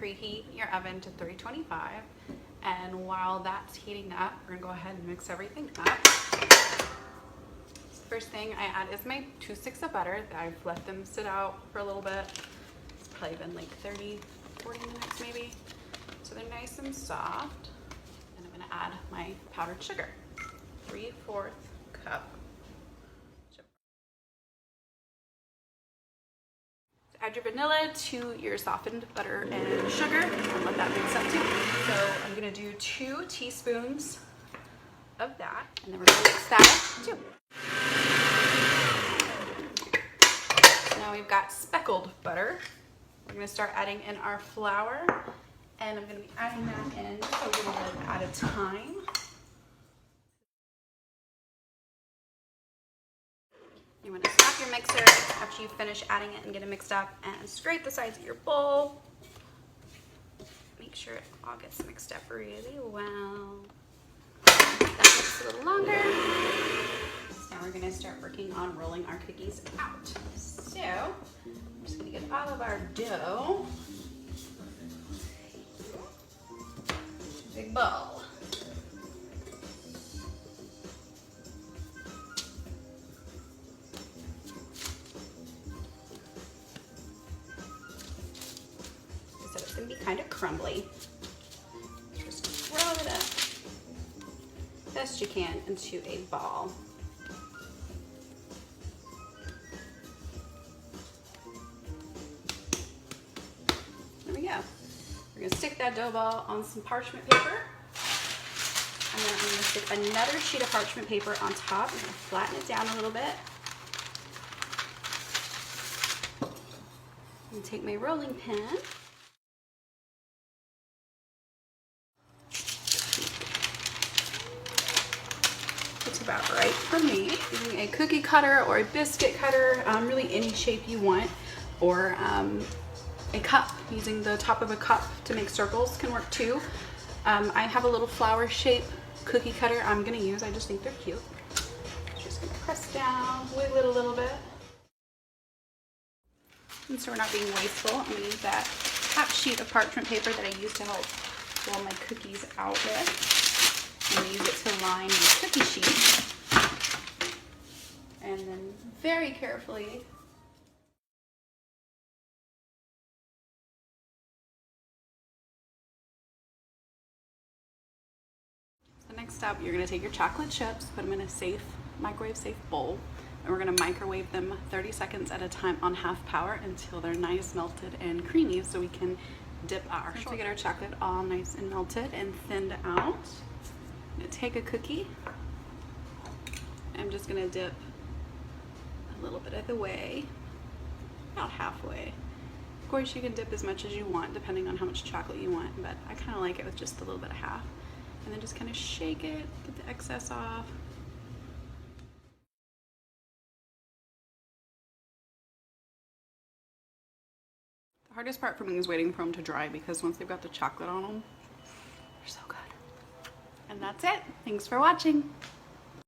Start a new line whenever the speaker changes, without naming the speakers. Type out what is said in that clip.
preheat your oven to 325, and while that's heating up, we're gonna go ahead and mix everything up. First thing I add is my 2 sticks of butter. I've let them sit out for a little bit. It's probably been like 30, 40 minutes maybe. So they're nice and soft. And I'm gonna add my powdered sugar, 3/4 cup. Add your vanilla to your softened butter and sugar and let that mix up too. So I'm gonna do 2 teaspoons of that, and then we're gonna mix that up too. So now we've got speckled butter. We're gonna start adding in our flour, and I'm gonna be adding that in a little bit at a time. You want to stop your mixer after you finish adding it and get it mixed up, and scrape the sides of your bowl. Make sure it all gets mixed up really well. That takes a little longer. So now we're going to start working on rolling our cookies out. So I'm just going to get all of our dough. Big bowl. So it's going to be kind of crumbly. Just throw it up best you can into a ball. There we go. We're going to stick that dough ball on some parchment paper. And then I'm going to stick another sheet of parchment paper on top. I'm going to flatten it down a little bit. I'm going to take my rolling pin. It's about right for me. Using a cookie cutter or a biscuit cutter, really any shape you want, or a cup, using the top of a cup to make circles can work too. I have a little flower shape cookie cutter I'm going to use. I just think they're cute. Just going to press down, wiggle it a little bit. And so we're not being wasteful, I'm going to use that half sheet of parchment paper that I used to help roll my cookies out with. I'm going to use it to line the cookie sheet. And then very carefully the next step, you're going to take your chocolate chips, put them in a safe, microwave safe bowl, and we're going to microwave them 30 seconds at a time on half power until they're nice, melted, and creamy, so we can dip our shortbread. To get our chocolate all nice and melted and thinned out, I'm going to take a cookie. I'm just going to dip a little bit of the way, about halfway. Of course, you can dip as much as you want depending on how much chocolate you want, but I kind of like it with just a little bit of half. And then just kind of shake it, get the excess off. The hardest part for me is waiting for them to dry, because once they've got the chocolate on them, they're so good. And that's it. Thanks for watching.